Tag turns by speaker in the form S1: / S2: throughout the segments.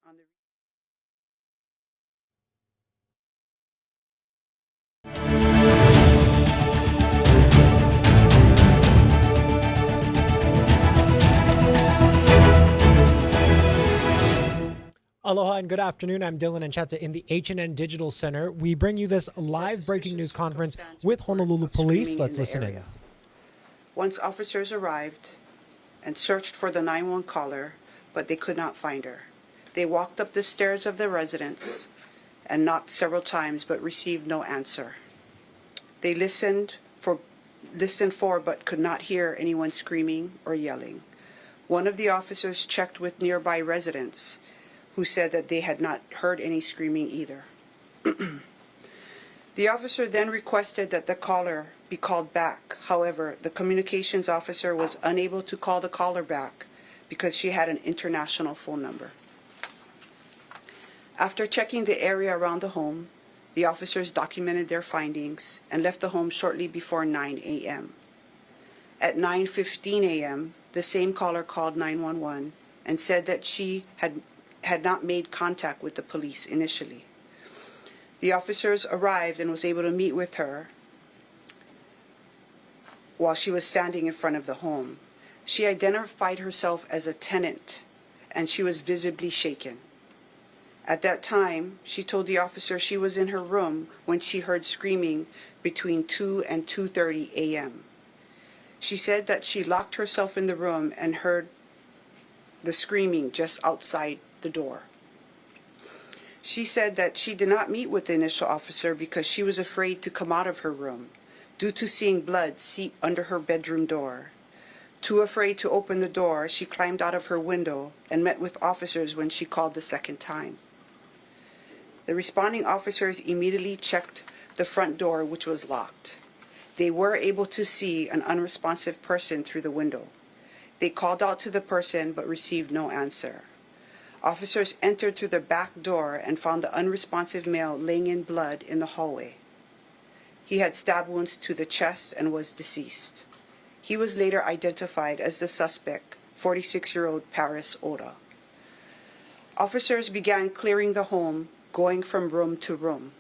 S1: on the
S2: Aloha and good afternoon. I'm Dylan Ancheta in the H&N Digital Center. We bring you this live breaking news conference with Honolulu Police. Let's listen in.
S1: Once officers arrived and searched for the 911 caller, but they could not find her. They walked up the stairs of the residence and knocked several times but received no answer. They listened for but could not hear anyone screaming or yelling. One of the officers checked with nearby residents who said that they had not heard any screaming either. The officer then requested that the caller be called back. However, the communications officer was unable to call the caller back because she had an international phone number. After checking the area around the home, the officers documented their findings and left the home shortly before 9 a.m. At 9:15 a.m., the same caller called 911 and said that she had not made contact with the police initially. The officers arrived and was able to meet with her while she was standing in front of the home. She identified herself as a tenant and she was visibly shaken. At that time, she told the officer she was in her room when she heard screaming between 2 and 2:30 a.m. She said that she locked herself in the room and heard the screaming just outside the door. She said that she did not meet with the initial officer because she was afraid to come out of her room due to seeing blood seep under her bedroom door. Too afraid to open the door, she climbed out of her window and met with officers when she called the second time. The responding officers immediately checked the front door, which was locked. They were able to see an unresponsive person through the window. They called out to the person but received no answer. Officers entered through the back door and found the unresponsive male laying in blood in the hallway. He had stab wounds to the chest and was deceased. He was later identified as the suspect, 46-year-old Paris Oda. Officers began clearing the home, going from room to room.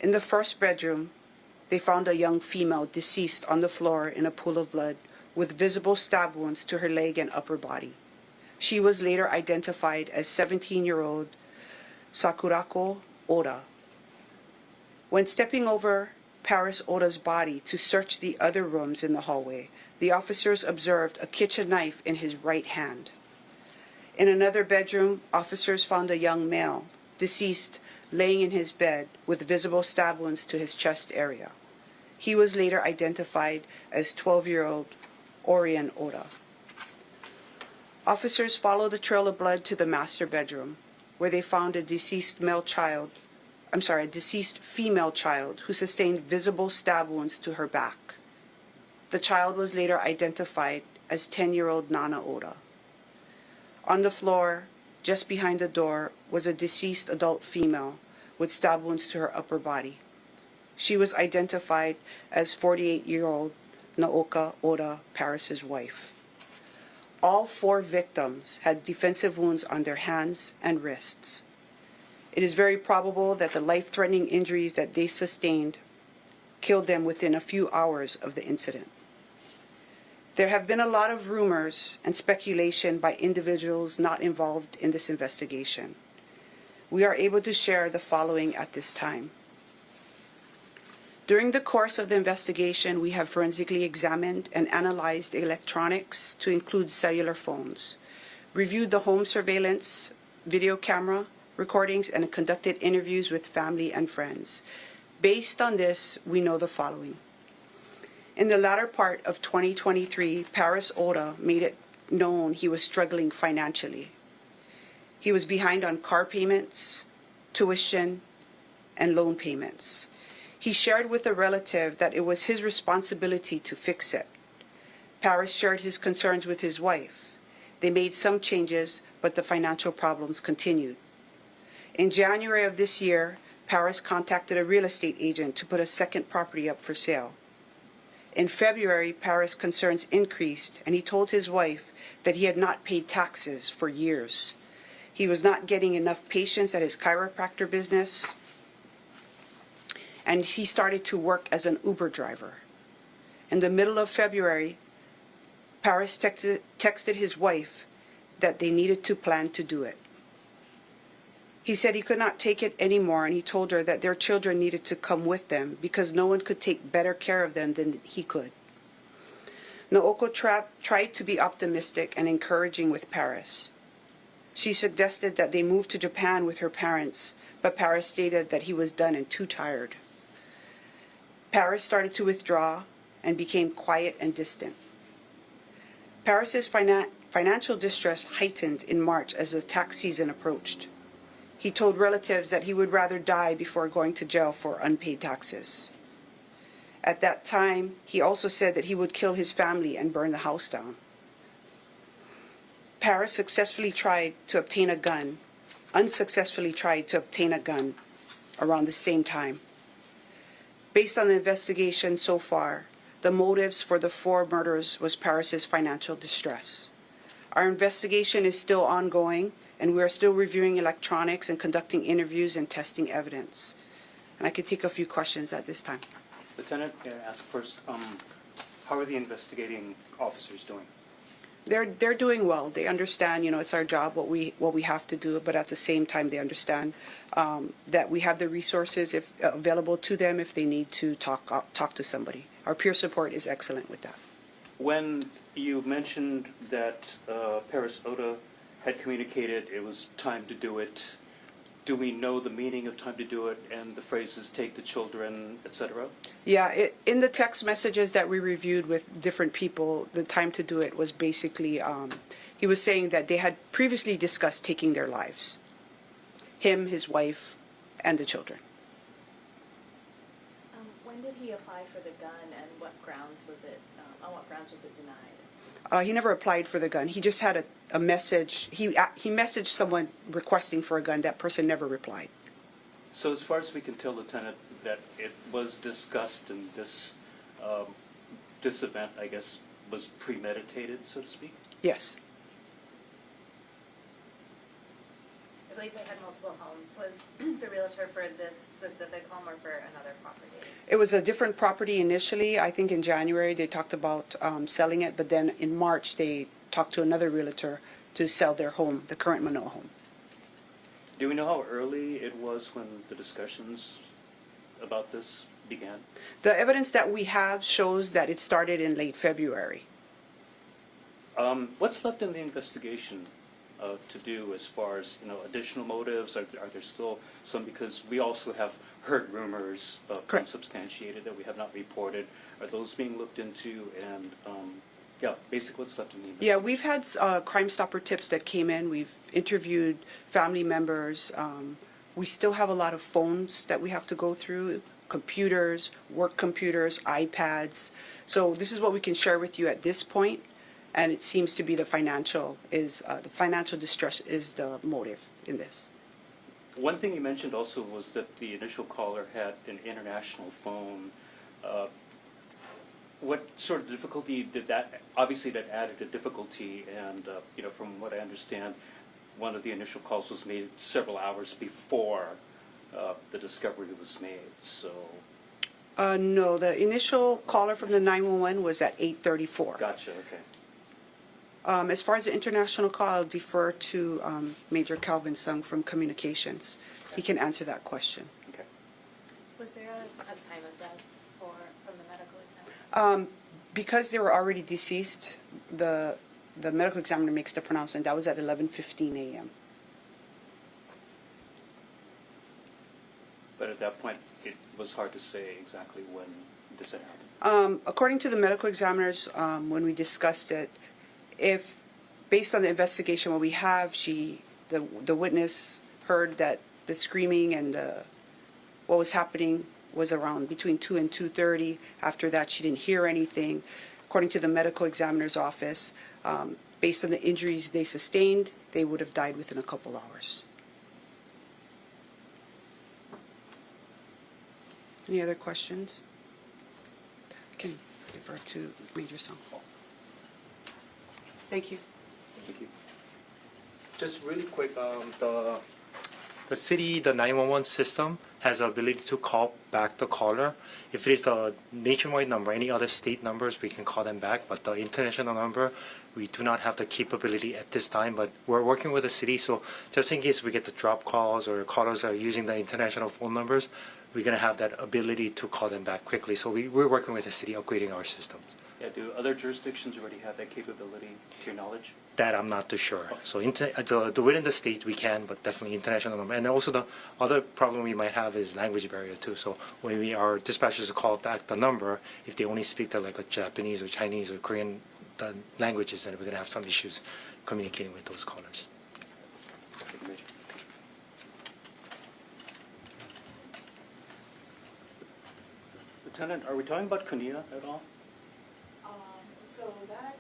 S1: In the first bedroom, they found a young female deceased on the floor in a pool of blood with visible stab wounds to her leg and upper body. She was later identified as 17-year-old Sakurako Oda. When stepping over Paris Oda's body to search the other rooms in the hallway, the officers observed a kitchen knife in his right hand. In another bedroom, officers found a young male, deceased, laying in his bed with visible stab wounds to his chest area. He was later identified as 12-year-old Orion Oda. Officers followed the trail of blood to the master bedroom, where they found a deceased female child who sustained visible stab wounds to her back. The child was later identified as 10-year-old Nana Oda. On the floor, just behind the door, was a deceased adult female with stab wounds to her upper body. She was identified as 48-year-old Naoka Oda, Paris's wife. All 4 victims had defensive wounds on their hands and wrists. It is very probable that the life-threatening injuries that they sustained killed them within a few hours of the incident. There have been a lot of rumors and speculation by individuals not involved in this investigation. We are able to share the following at this time. During the course of the investigation, we have forensically examined and analyzed electronics to include cellular phones, reviewed the home surveillance, video camera recordings, and conducted interviews with family and friends. Based on this, we know the following. In the latter part of 2023, Paris Oda made it known he was struggling financially. He was behind on car payments, tuition, and loan payments. He shared with a relative that it was his responsibility to fix it. Paris shared his concerns with his wife. They made some changes, but the financial problems continued. In January of this year, Paris contacted a real estate agent to put a second property up for sale. In February, Paris' concerns increased, and he told his wife that he had not paid taxes for years. He was not getting enough patients at his chiropractor business, and he started to work as an Uber driver. In the middle of February, Paris texted his wife that they needed to plan to do it. He said he could not take it anymore, and he told her that their children needed to come with them because no one could take better care of them than he could. Naoko tried to be optimistic and encouraging with Paris. She suggested that they move to Japan with her parents, but Paris stated that he was done and too tired. Paris started to withdraw and became quiet and distant. Paris's financial distress heightened in March as the tax season approached. He told relatives that he would rather die before going to jail for unpaid taxes. At that time, he also said that he would kill his family and burn the house down. Paris unsuccessfully tried to obtain a gun around the same time. Based on the investigation so far, the motives for the 4 murders was Paris's financial distress. Our investigation is still ongoing, and we are still reviewing electronics and conducting interviews and testing evidence. And I could take a few questions at this time.
S3: Lieutenant, may I ask first, how are the investigating officers doing?
S1: They're doing well. They understand, it's our job, what we have to do, but at the same time, they understand that we have the resources available to them if they need to talk to somebody. Our peer support is excellent with that.
S3: When you mentioned that Paris Oda had communicated it was time to do it, do we know the meaning of time to do it and the phrases take the children, etc.?
S1: Yeah, in the text messages that we reviewed with different people, the time to do it was basically, he was saying that they had previously discussed taking their lives. Him, his wife, and the children.
S4: When did he apply for the gun and what grounds was it, on what grounds was it denied?
S1: He never applied for the gun. He just had a message. He messaged someone requesting for a gun. That person never replied.
S3: So as far as we can tell, Lieutenant, that it was discussed and this event, I guess, was premeditated, so to speak?
S1: Yes.
S4: I believe they had multiple homes. Was the realtor for this specific home or for another property?
S1: It was a different property initially. I think in January they talked about selling it, but then in March they talked to another realtor to sell their home, the current Manoa home.
S3: Do we know how early it was when the discussions about this began?
S1: The evidence that we have shows that it started in late February.
S3: What's left in the investigation to do as far as additional motives? Are there still some, because we also have heard rumors unsubstantiated that we have not reported. Are those being looked into? And basically what's left in the investigation?
S1: Yeah, we've had Crime Stopper tips that came in. We've interviewed family members. We still have a lot of phones that we have to go through, computers, work computers, iPads. So this is what we can share with you at this point. And it seems to be the financial distress is the motive in this.
S3: One thing you mentioned also was that the initial caller had an international phone. What sort of difficulty did that? Obviously, that added a difficulty, and from what I understand, one of the initial calls was made several hours before the discovery was made. So.
S1: No, the initial caller from the 911 was at 8:34.
S3: Gotcha. Okay.
S1: As far as the international call, I'll defer to Major Calvin Sung from Communications. He can answer that question.
S3: Okay.
S4: Was there a time of death from the medical examiner?
S1: Because they were already deceased, the medical examiner makes the pronouncement. That was at 11:15 a.m.
S3: But at that point, it was hard to say exactly when this had happened.
S1: According to the medical examiners, when we discussed it, if based on the investigation what we have, the witness heard that the screaming and what was happening was around between 2 and 2:30. After that, she didn't hear anything. According to the medical examiner's office, based on the injuries they sustained, they would have died within a couple hours. Any other questions? I can defer to Major Song. Thank you.
S3: Thank you.
S5: Just really quick, the city, the 911 system has the ability to call back the caller. If it is a nationwide number, any other state numbers, we can call them back. But the international number, we do not have the capability at this time. But we're working with the city, so just in case we get the drop calls or callers are using the international phone numbers, we're going to have that ability to call them back quickly. So we're working with the city, upgrading our systems.
S3: Yeah, do other jurisdictions already have that capability, to your knowledge?
S5: That I'm not too sure. So within the state we can, but definitely international number. And also the other problem we might have is language barrier too. So when our dispatchers call back the number, if they only speak like a Japanese or Chinese or Korean languages, then we're going to have some issues communicating with those callers.
S3: Lieutenant, are we talking about Kunia at all?
S6: So that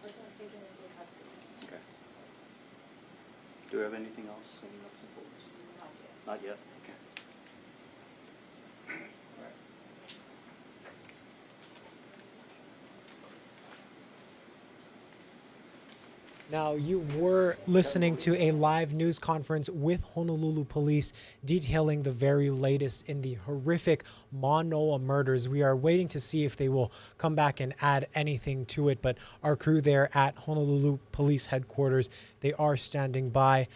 S6: person speaking is in custody.
S3: Okay. Do we have anything else? Any nuts and bolts?
S6: Not yet.
S3: Not yet? Okay.
S2: Now, you were listening to a live news conference with Honolulu Police detailing the very latest in the horrific Manoa murders. We are waiting to see if they will come back and add anything to it, but our crew there at Honolulu Police Headquarters, they are standing by.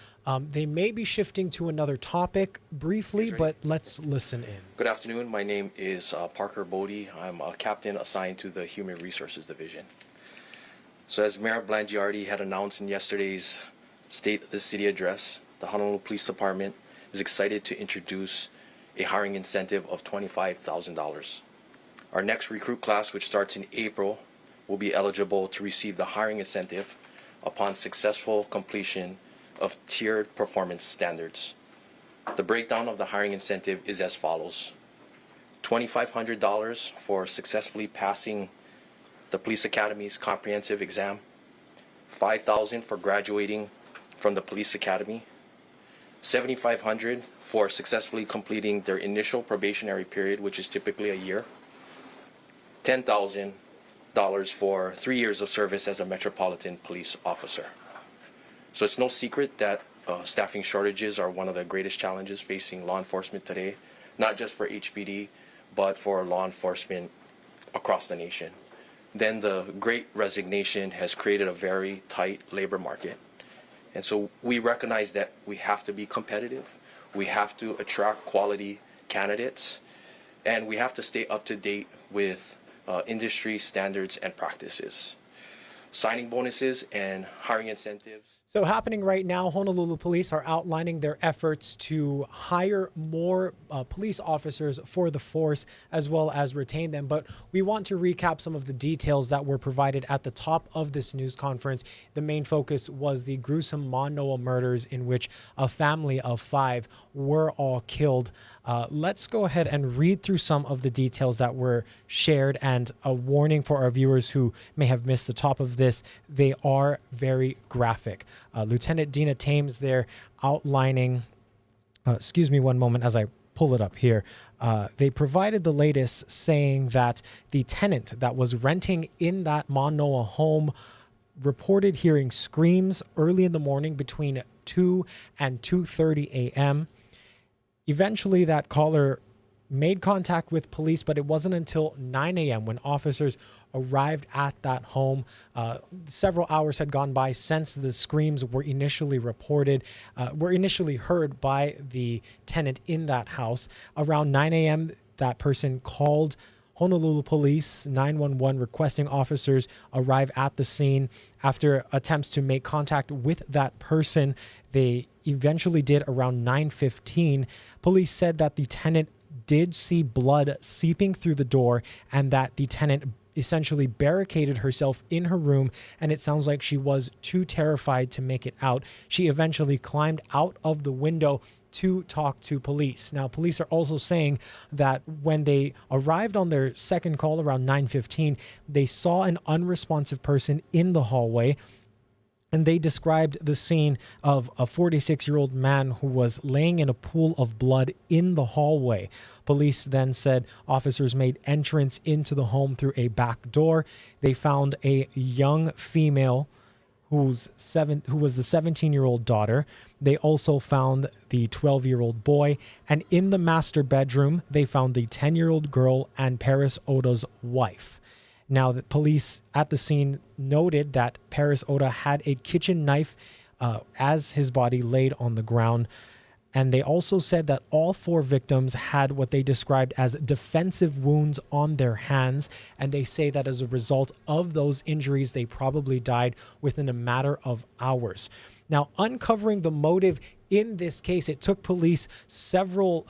S2: They may be shifting to another topic briefly, but let's listen in.
S7: Good afternoon. My name is Parker Bodie. I'm a captain assigned to the Human Resources Division. So as Mayor Blangiardi had announced in yesterday's State of the City address, the Honolulu Police Department is excited to introduce a hiring incentive of $25,000. Our next recruit class, which starts in April, will be eligible to receive the hiring incentive upon successful completion of tiered performance standards. The breakdown of the hiring incentive is as follows: $2,500 for successfully passing the Police Academy's comprehensive exam, $5,000 for graduating from the Police Academy, $7,500 for successfully completing their initial probationary period, which is typically a year, $10,000 for 3 years of service as a Metropolitan Police Officer. So it's no secret that staffing shortages are one of the greatest challenges facing law enforcement today, not just for HPD, but for law enforcement across the nation. Then the Great Resignation has created a very tight labor market. And so we recognize that we have to be competitive, we have to attract quality candidates, and we have to stay up to date with industry standards and practices. Signing bonuses and hiring incentives.
S2: So happening right now, Honolulu Police are outlining their efforts to hire more police officers for the force as well as retain them. But we want to recap some of the details that were provided at the top of this news conference. The main focus was the gruesome Manoa murders in which a family of 5 were all killed. Let's go ahead and read through some of the details that were shared, and a warning for our viewers who may have missed the top of this. They are very graphic. Lieutenant Dina Thames there outlining, excuse me one moment as I pull it up here. They provided the latest, saying that the tenant that was renting in that Manoa home reported hearing screams early in the morning between 2 and 2:30 a.m. Eventually, that caller made contact with police, but it wasn't until 9 a.m. when officers arrived at that home. Several hours had gone by since the screams were initially heard by the tenant in that house. Around 9 a.m., that person called Honolulu Police 911 requesting officers arrive at the scene. After attempts to make contact with that person, they eventually did around 9:15. Police said that the tenant did see blood seeping through the door and that the tenant essentially barricaded herself in her room, and it sounds like she was too terrified to make it out. She eventually climbed out of the window to talk to police. Now, police are also saying that when they arrived on their second call around 9:15, they saw an unresponsive person in the hallway. And they described the scene of a 46-year-old man who was laying in a pool of blood in the hallway. Police then said officers made entrance into the home through a back door. They found a young female who was the 17-year-old daughter. They also found the 12-year-old boy, and in the master bedroom, they found the 10-year-old girl and Paris Oda's wife. Now, the police at the scene noted that Paris Oda had a kitchen knife as his body laid on the ground. And they also said that all 4 victims had what they described as defensive wounds on their hands. And they say that as a result of those injuries, they probably died within a matter of hours. Now, uncovering the motive in this case, it took police several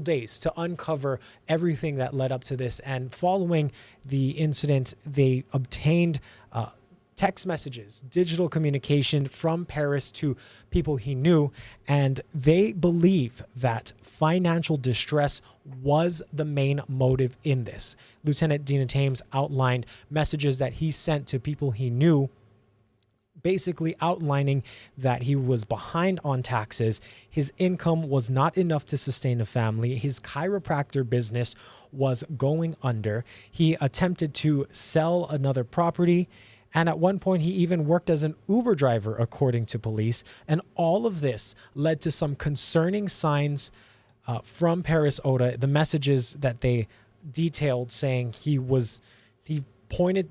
S2: days to uncover everything that led up to this. And following the incident, they obtained text messages, digital communication from Paris to people he knew, and they believe that financial distress was the main motive in this. Lieutenant Dina Thames outlined messages that he sent to people he knew, basically outlining that he was behind on taxes, his income was not enough to sustain a family, his chiropractor business was going under, he attempted to sell another property, and at one point, he even worked as an Uber driver, according to police. And all of this led to some concerning signs from Paris Oda, the messages that they detailed saying he pointed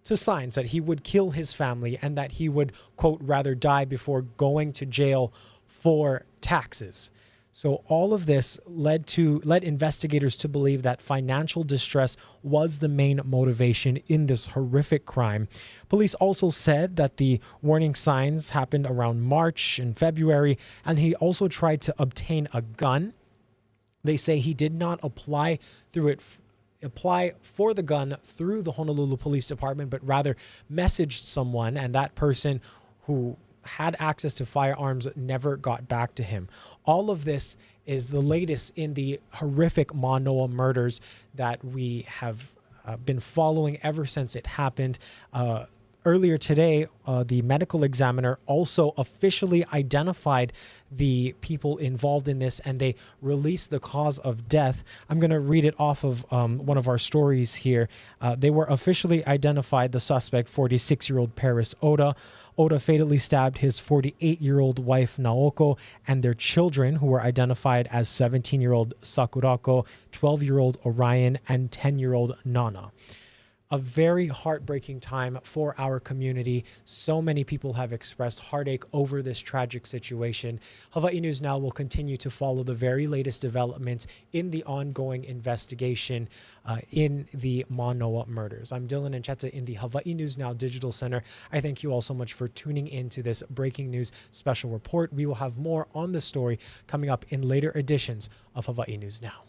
S2: to signs that he would kill his family and that he would, quote, rather die before going to jail for taxes. So all of this led investigators to believe that financial distress was the main motivation in this horrific crime. Police also said that the warning signs happened around March and February, and he also tried to obtain a gun. They say he did not apply for the gun through the Honolulu Police Department, but rather messaged someone, and that person who had access to firearms never got back to him. All of this is the latest in the horrific Manoa murders that we have been following ever since it happened. Earlier today, the medical examiner also officially identified the people involved in this, and they released the cause of death. I'm going to read it off of one of our stories here. They were officially identified, the suspect, 46-year-old Paris Oda. Oda fatally stabbed his 48-year-old wife, Naoko, and their children, who were identified as 17-year-old Sakurako, 12-year-old Orion, and 10-year-old Nana. A very heartbreaking time for our community. So many people have expressed heartache over this tragic situation. Hawaii News Now will continue to follow the very latest developments in the ongoing investigation in the Manoa murders. I'm Dylan Ancheta in the Hawaii News Now Digital Center. I thank you all so much for tuning in to this breaking news special report. We will have more on the story coming up in later editions of Hawaii News Now.